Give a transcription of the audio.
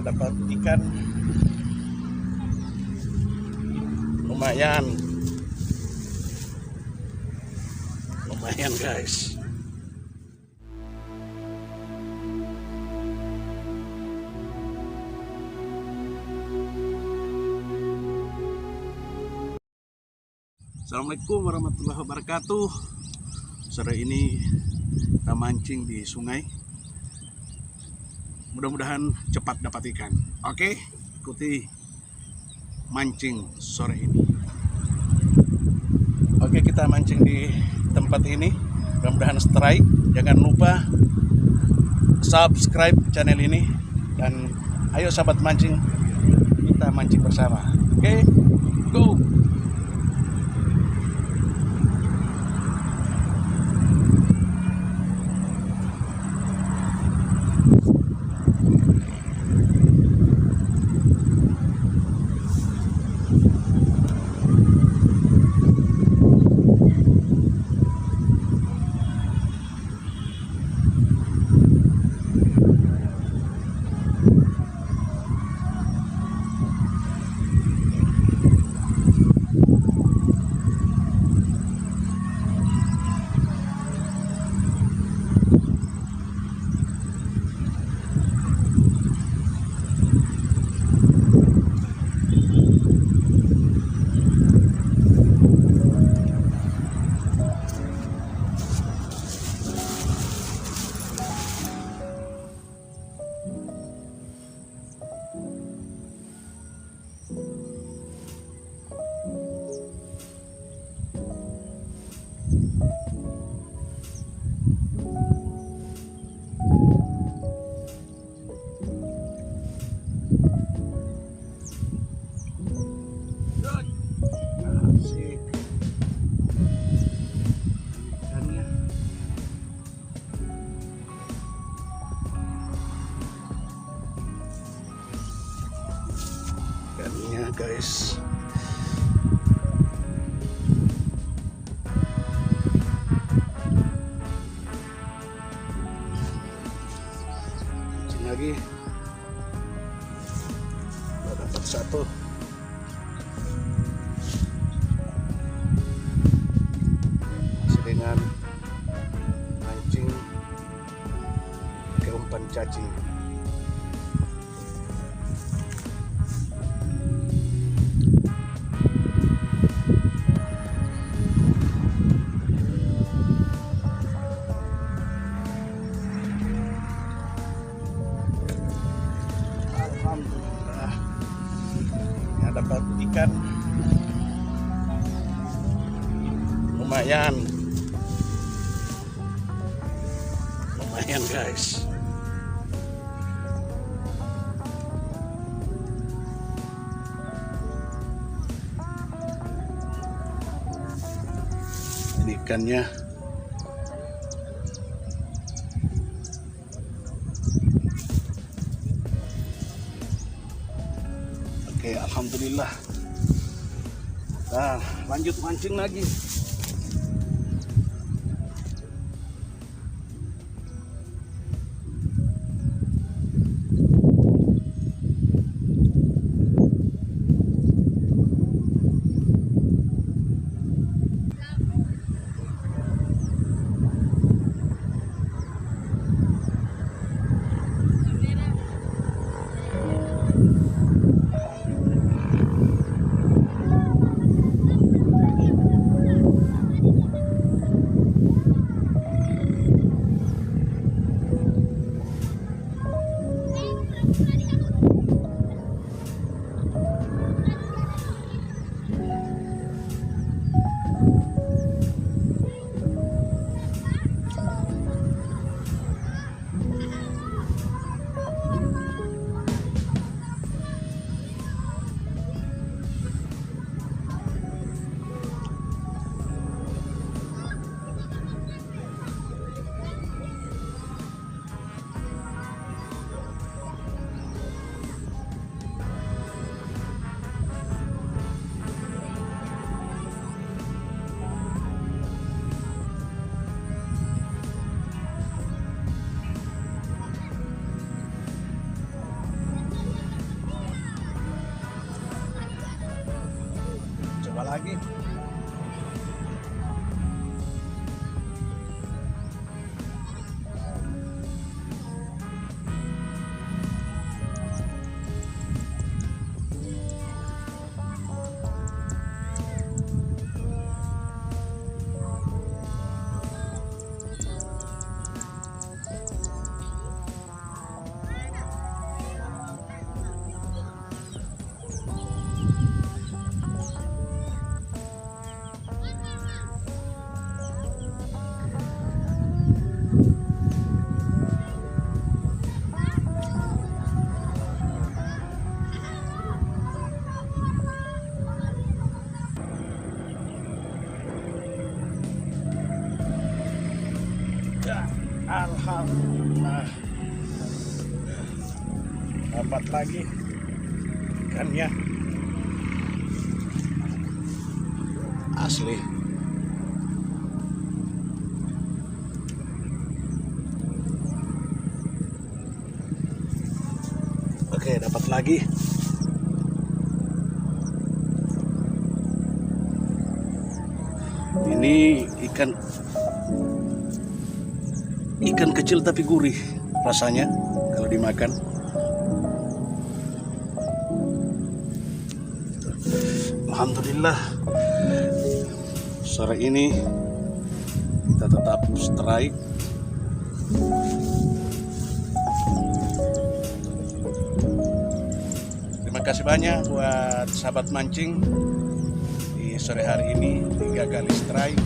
dapat ikan lumayan guys. Assalamualaikum warahmatullahi wabarakatuh. Sore ini kita mancing di sungai. Mudah-mudahan cepat dapat ikan. Oke, ikuti mancing sore ini. Oke, kita mancing di tempat ini. Mudah-mudahan strike. Jangan lupa subscribe channel ini. Dan ayo sahabat mancing, kita mancing bersama. Oke, go! Ikannya guys. Sini lagi. Udah dapat satu. Masih dengan mancing ke umpan cacing. Alhamdulillah ya, dapat ikan lumayan guys. Ini ikannya. Oke, alhamdulillah. Nah, lanjut mancing lagi. Alhamdulillah dapat lagi ikannya asli. Oke, dapat lagi. Ini ikan kecil tapi gurih rasanya kalau dimakan. Alhamdulillah sore ini kita tetap strike. Terima kasih banyak buat sahabat mancing di sore hari ini 3 kali strike.